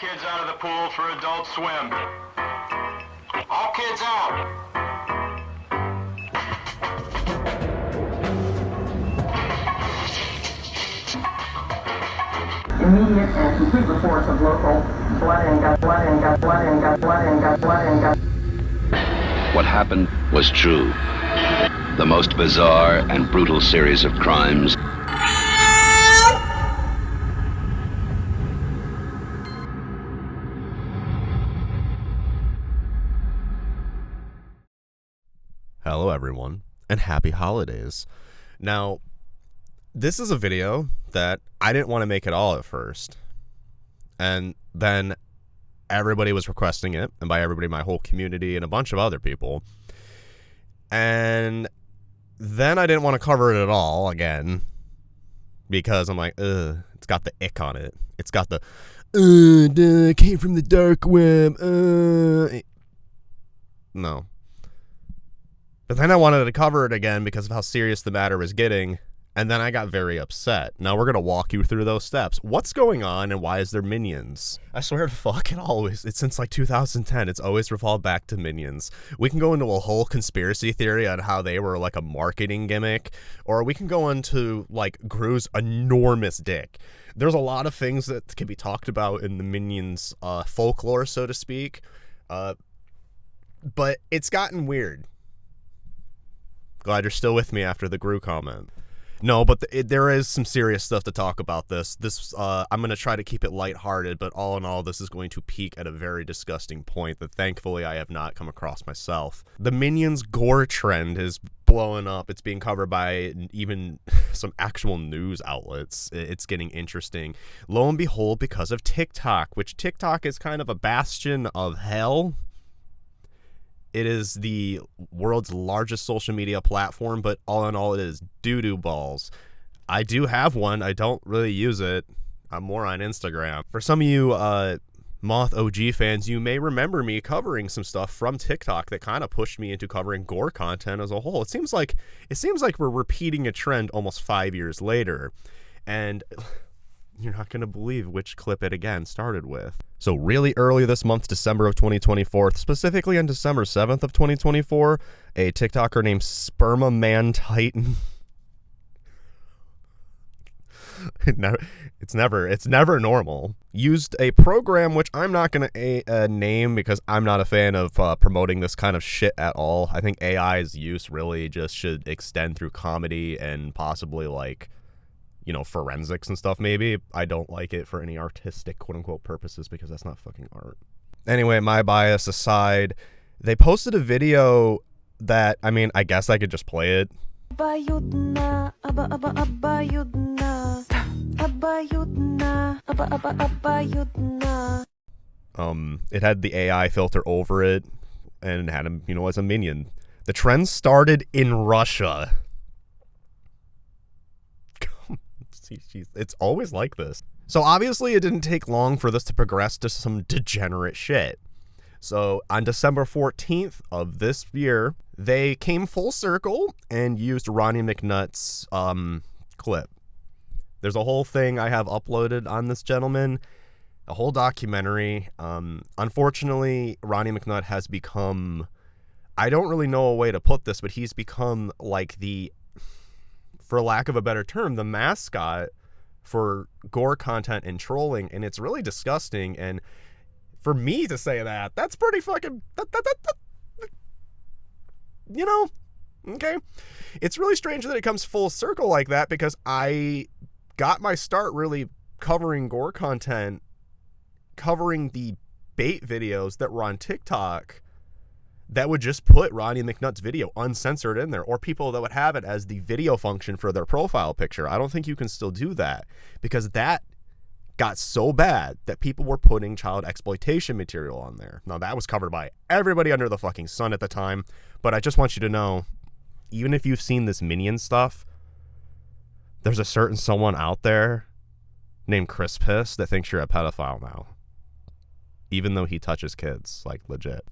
kids out of the pool for Adult Swim. All kids out. Immediate and complete reports of local blood and guts. What happened was true. The most bizarre and brutal series of crimes Hello everyone, and happy holidays. Now, this is a video that I didn't want to make at all at first. And then everybody was requesting it, and by everybody, my whole community and a bunch of other people. And then I didn't want to cover it at all again, because I'm like, it's got the ick on it. It's got the, came from the dark web, No. But then I wanted to cover it again because of how serious the matter was getting, and then I got very upset. Now we're going to walk you through those steps. What's going on, and why is there minions? I swear to fuck, it's since like 2010, it's always revolved back to minions. We can go into a whole conspiracy theory on how they were like a marketing gimmick, or we can go into like Gru's enormous dick. There's a lot of things that can be talked about in the minions folklore, so to speak, but it's gotten weird. Glad you're still with me after the Gru comment. No, but there is some serious stuff to talk about this. I'm going to try to keep it lighthearted, but all in all, this is going to peak at a very disgusting point that thankfully I have not come across myself. The Minions Gore trend is blowing up. It's being covered by even some actual news outlets. It's getting interesting. Lo and behold, because of TikTok, which TikTok is kind of a bastion of hell. It is the world's largest social media platform, but all in all, it is doo-doo balls. I do have one. I don't really use it. I'm more on Instagram. For some of you Moth OG fans, you may remember me covering some stuff from TikTok that kind of pushed me into covering Gore content as a whole. It seems like we're repeating a trend almost 5 years later. And you're not going to believe which clip it again started with. So really early this month, December of 2024, specifically on December 7th of 2024, a TikToker named Sperma Man Titan. It's never normal. Used a program which I'm not going to name because I'm not a fan of promoting this kind of shit at all. I think AI's use really just should extend through comedy and possibly like, you know, forensics and stuff maybe. I don't like it for any artistic quote-unquote purposes because that's not fucking art. Anyway, my bias aside, they posted a video that, I mean, I guess I could just play it. Обоюдно, обоюдно, обоюдно, обоюдно. It had the AI filter over it and had him, you know, as a minion. The trend started in Russia. It's always like this. So obviously it didn't take long for this to progress to some degenerate shit. So on December 14th of this year, they came full circle and used Ronnie McNutt's clip. There's a whole thing I have uploaded on this gentleman, a whole documentary. Unfortunately, Ronnie McNutt has become, I don't really know a way to put this, but he's become like the, for lack of a better term, the mascot for Gore content and trolling, and it's really disgusting. And for me to say that, that's pretty fucking, you know, okay? It's really strange that it comes full circle like that because I got my start really covering Gore content, covering the bait videos that were on TikTok that would just put Ronnie McNutt's video uncensored in there, or people that would have it as the video function for their profile picture. I don't think you can still do that because that got so bad that people were putting child exploitation material on there. Now, that was covered by everybody under the fucking sun at the time, but I just want you to know, even if you've seen this Minion stuff, there's a certain someone out there named Chris Piss that thinks you're a pedophile now, even though he touches kids, like legit.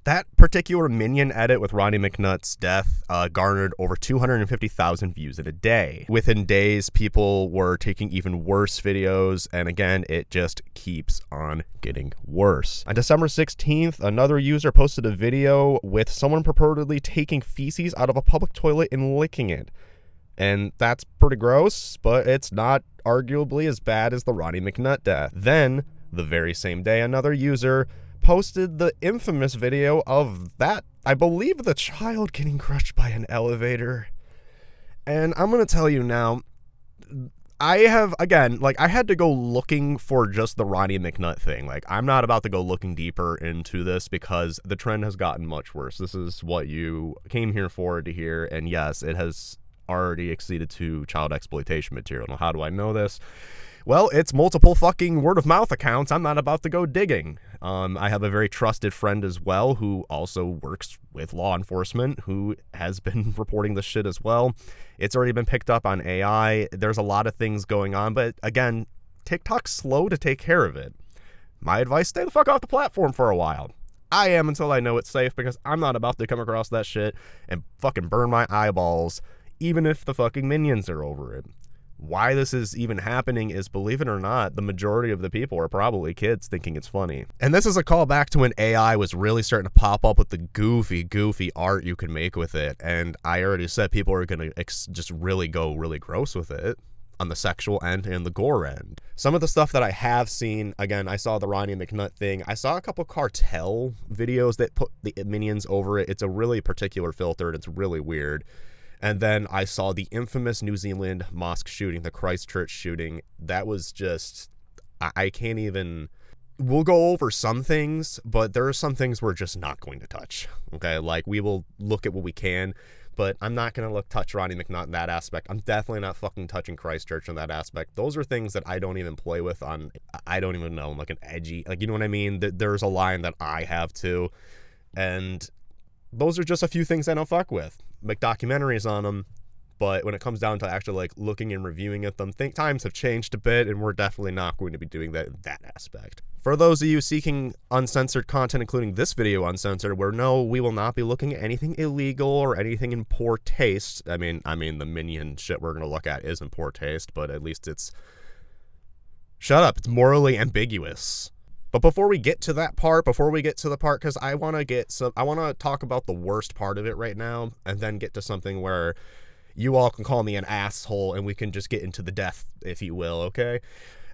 That particular Minion edit with Ronnie McNutt's death garnered over 250,000 views in a day. Within days, people were taking even worse videos, and again, it just keeps on getting worse. On December 16th, another user posted a video with someone purportedly taking feces out of a public toilet and licking it. And that's pretty gross, but it's not arguably as bad as the Ronnie McNutt death. Then, the very same day, another user posted the infamous video of that, I believe, the child getting crushed by an elevator. And I'm gonna tell you now, I have, again, like, I had to go looking for just the Ronnie McNutt thing. Like, I'm not about to go looking deeper into this because the trend has gotten much worse. This is what you came here for to hear, and yes, it has already exceeded to child exploitation material. Now, how do I know this? Well, it's multiple fucking word-of-mouth accounts. I'm not about to go digging. I have a very trusted friend as well who also works with law enforcement who has been reporting this shit as well. It's already been picked up on AI. There's a lot of things going on, but again, TikTok's slow to take care of it. My advice, stay the fuck off the platform for a while. I am until I know it's safe, because I'm not about to come across that shit and fucking burn my eyeballs, even if the fucking minions are over it. Why this is even happening is, believe it or not, the majority of the people are probably kids thinking it's funny. And this is a callback to when AI was really starting to pop up with the goofy art you can make with it. And I already said people are going to just really go really gross with it on the sexual end and the gore end. Some of the stuff that I have seen, again, I saw the Ronnie McNutt thing. I saw a couple cartel videos that put the minions over it. It's a really particular filter and it's really weird. And then I saw the infamous New Zealand mosque shooting, the Christchurch shooting. That was just, I can't even, we'll go over some things, but there are some things we're just not going to touch, okay? Like, we will look at what we can, but I'm not going to touch Ronnie McNutt in that aspect. I'm definitely not fucking touching Christchurch in that aspect. Those are things that I don't even play with on, I don't even know, like an edgy, like, you know what I mean? There's a line that I have too, and those are just a few things I don't fuck with. Make documentaries on them, but when it comes down to actually like looking and reviewing at them, times have changed a bit, and we're definitely not going to be doing that aspect. For those of you seeking uncensored content, including this video uncensored, where no, we will not be looking at anything illegal or anything in poor taste. I mean the minion shit we're gonna look at is in poor taste, but at least it's, shut up, it's morally ambiguous. But before we get to that part, because I want to talk about the worst part of it right now, and then get to something where you all can call me an asshole and we can just get into the death, if you will, okay?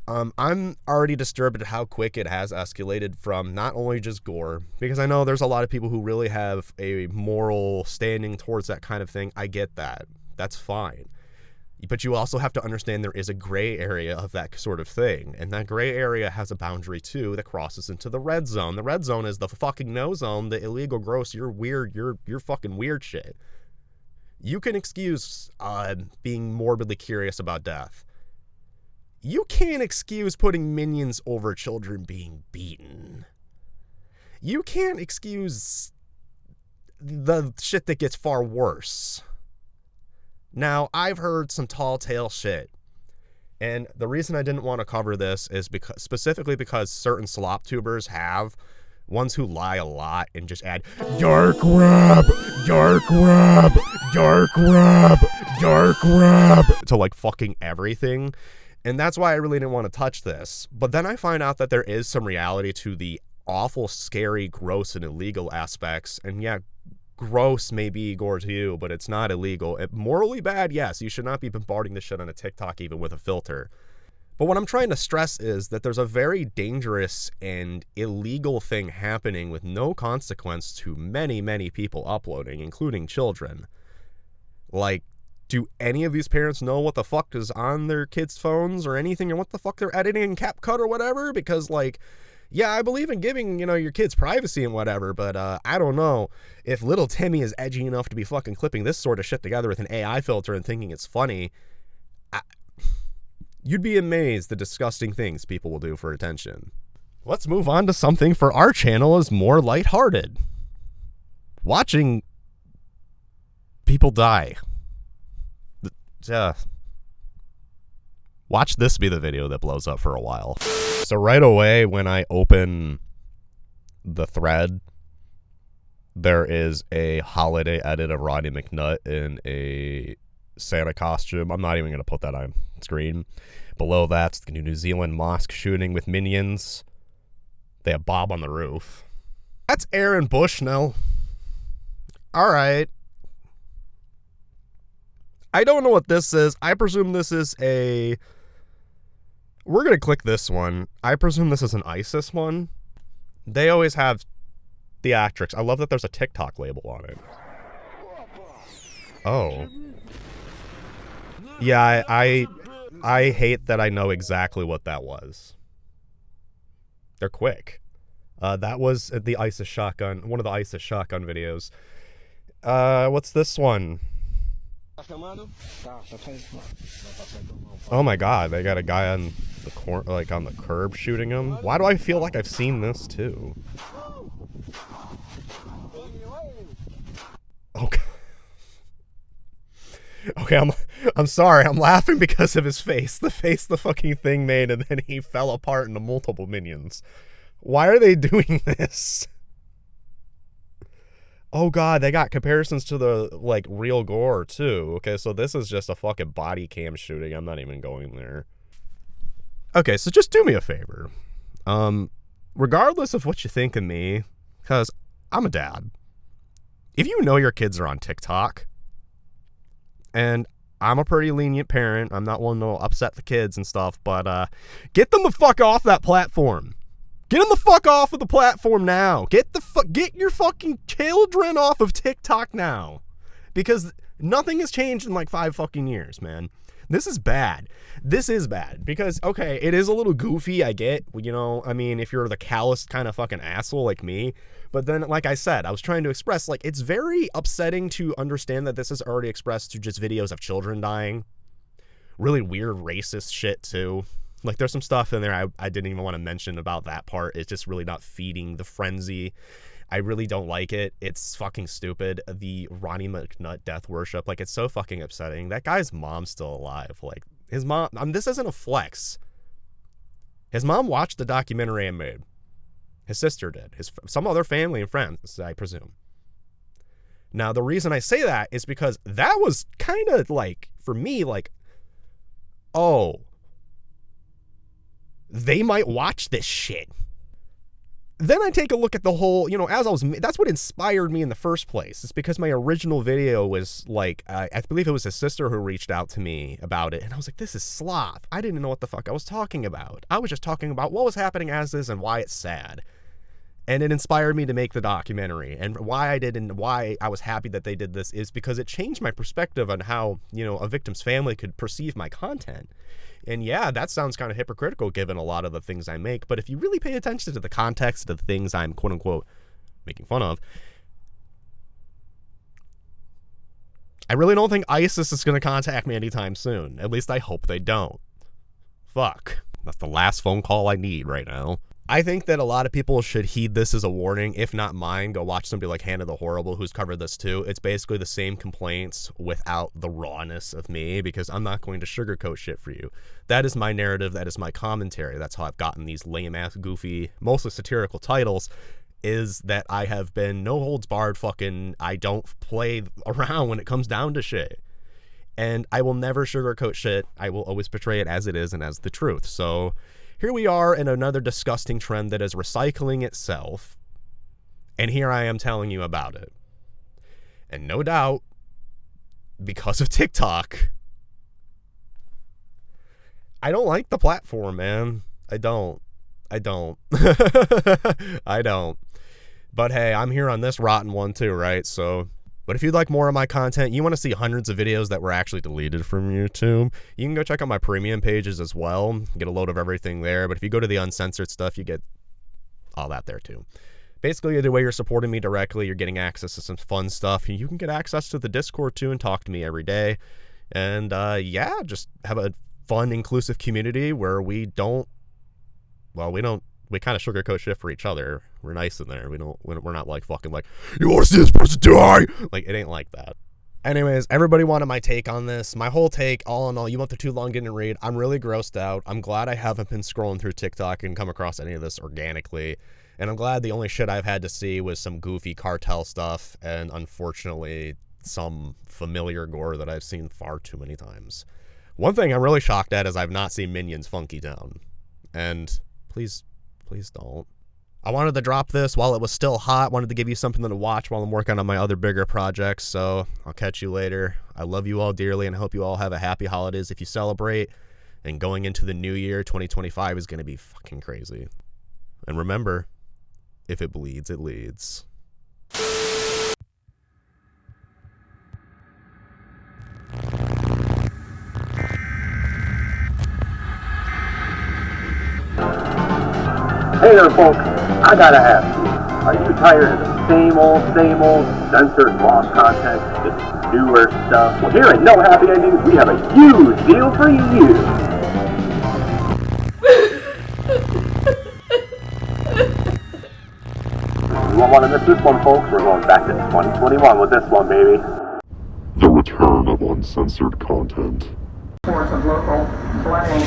I'm already disturbed at how quick it has escalated from not only just gore, because I know there's a lot of people who really have a moral standing towards that kind of thing. I get that. That's fine. But you also have to understand there is a gray area of that sort of thing. And that gray area has a boundary, too, that crosses into the red zone. The red zone is the fucking no zone, the illegal, gross, you're weird, you're fucking weird shit. You can excuse being morbidly curious about death. You can't excuse putting minions over children being beaten. You can't excuse the shit that gets far worse. Now, I've heard some tall tale shit, and the reason I didn't want to cover this is specifically because certain slop tubers have ones who lie a lot and just add dark web to like fucking everything, and that's why I really didn't want to touch this. But then I find out that there is some reality to the awful, scary, gross, and illegal aspects, and yeah, gross may be gore to you, but it's not illegal. Morally bad, yes, you should not be bombarding this shit on a TikTok even with a filter. But what I'm trying to stress is that there's a very dangerous and illegal thing happening with no consequence to many, many people uploading, including children. Like, do any of these parents know what the fuck is on their kids' phones or anything, or what the fuck they're editing in CapCut or whatever? Because, like, yeah, I believe in giving, your kids privacy and whatever, but I don't know if little Timmy is edgy enough to be fucking clipping this sort of shit together with an AI filter and thinking it's funny. You'd be amazed the disgusting things people will do for attention. Let's move on to something for our channel is more lighthearted. Watching people die. Watch this be the video that blows up for a while. So right away when I open the thread, There is a holiday edit of Roddy McNutt in a Santa costume. I'm not even going to put that on screen. Below that's the New Zealand mosque shooting with minions. They have Bob on the roof. That's Aaron Bushnell. All right. I don't know what this is. I presume this is a... We're going to click this one. I presume this is an ISIS one. They always have theatrics. I love that there's a TikTok label on it. Oh. Yeah, I hate that I know exactly what that was. They're quick. That was the ISIS shotgun, one of the ISIS shotgun videos. What's this one? Oh my god, they got a guy on the like on the curb shooting him. Why do I feel like I've seen this too? Okay. Okay, I'm sorry. I'm laughing because of his face. The face the fucking thing made, and then he fell apart into multiple minions. Why are they doing this? Oh god, they got comparisons to the, like, real Gore, too. Okay, so this is just a fucking body cam shooting. I'm not even going there. Okay, so just do me a favor. Regardless of what you think of me, because I'm a dad. If you know your kids are on TikTok, and I'm a pretty lenient parent, I'm not one to upset the kids and stuff, but get them the fuck off that platform. Get them the fuck off of the platform now. Get your fucking children off of TikTok now. Because nothing has changed in like 5 fucking years, man. This is bad. This is bad. Because, okay, it is a little goofy, I get. You know, I mean, if you're the callous kind of fucking asshole like me. But then, like I said, I was trying to express, like, it's very upsetting to understand that this is already expressed through just videos of children dying. Really weird racist shit, too. Like, there's some stuff in there I didn't even want to mention about that part. It's just really not feeding the frenzy. I really don't like it. It's fucking stupid. The Ronnie McNutt death worship, like, it's so fucking upsetting. That guy's mom's still alive. Like, his mom, this isn't a flex. His mom watched the documentary I made. His sister did. Some other family and friends, I presume. Now, the reason I say that is because that was kind of like, for me, like, oh, they might watch this shit. Then I take a look at the whole, you know, that's what inspired me in the first place. It's because my original video was like, I believe it was his sister who reached out to me about it. And I was like, this is slop. I didn't know what the fuck I was talking about. I was just talking about what was happening as is and why it's sad. And it inspired me to make the documentary. And why I did and why I was happy that they did this is because it changed my perspective on how, you know, a victim's family could perceive my content. And yeah, that sounds kind of hypocritical given a lot of the things I make. But if you really pay attention to the context of the things I'm quote unquote making fun of, I really don't think ISIS is going to contact me anytime soon. At least I hope they don't. Fuck. That's the last phone call I need right now. I think that a lot of people should heed this as a warning. If not mine, go watch somebody like Hannah the Horrible who's covered this too. It's basically the same complaints without the rawness of me because I'm not going to sugarcoat shit for you. That is my narrative. That is my commentary. That's how I've gotten these lame-ass, goofy, mostly satirical titles, is that I have been no holds barred fucking, I don't play around when it comes down to shit. And I will never sugarcoat shit. I will always portray it as it is and as the truth. So here we are in another disgusting trend that is recycling itself, and here I am telling you about it. And no doubt, because of TikTok, I don't like the platform, man. I don't. I don't. But hey, I'm here on this rotten one too, right? So, but if you'd like more of my content, you want to see hundreds of videos that were actually deleted from YouTube, you can go check out my premium pages as well. Get a load of everything there. But if you go to the uncensored stuff, you get all that there too. Basically, either way, you're supporting me directly. You're getting access to some fun stuff. You can get access to the Discord too and talk to me every day. And yeah, just have a fun, inclusive community where we kind of sugarcoat shit for each other. We're nice in there. We're not like fucking like, you want to see this person die? Like, it ain't like that. Anyways, everybody wanted my take on this. My whole take, all in all, you went through too long, didn't read. I'm really grossed out. I'm glad I haven't been scrolling through TikTok and come across any of this organically. And I'm glad the only shit I've had to see was some goofy cartel stuff and, unfortunately, some familiar gore that I've seen far too many times. One thing I'm really shocked at is I've not seen Minions Funky Town. And please don't. I wanted to drop this while it was still hot. Wanted to give you something to watch while I'm working on my other bigger projects. So I'll catch you later. I love you all dearly and I hope you all have a happy holidays if you celebrate. And going into the new year, 2025 is going to be fucking crazy. And remember, if it bleeds, it leads. Hey there, folks. I gotta ask you, are you tired of the same old censored lost content, just newer stuff? Well, here at No Happy Endings, we have a huge deal for you. You won't want to miss this one, folks. We're going back to 2021 with this one, baby. The return of uncensored content. Reports of local flooding.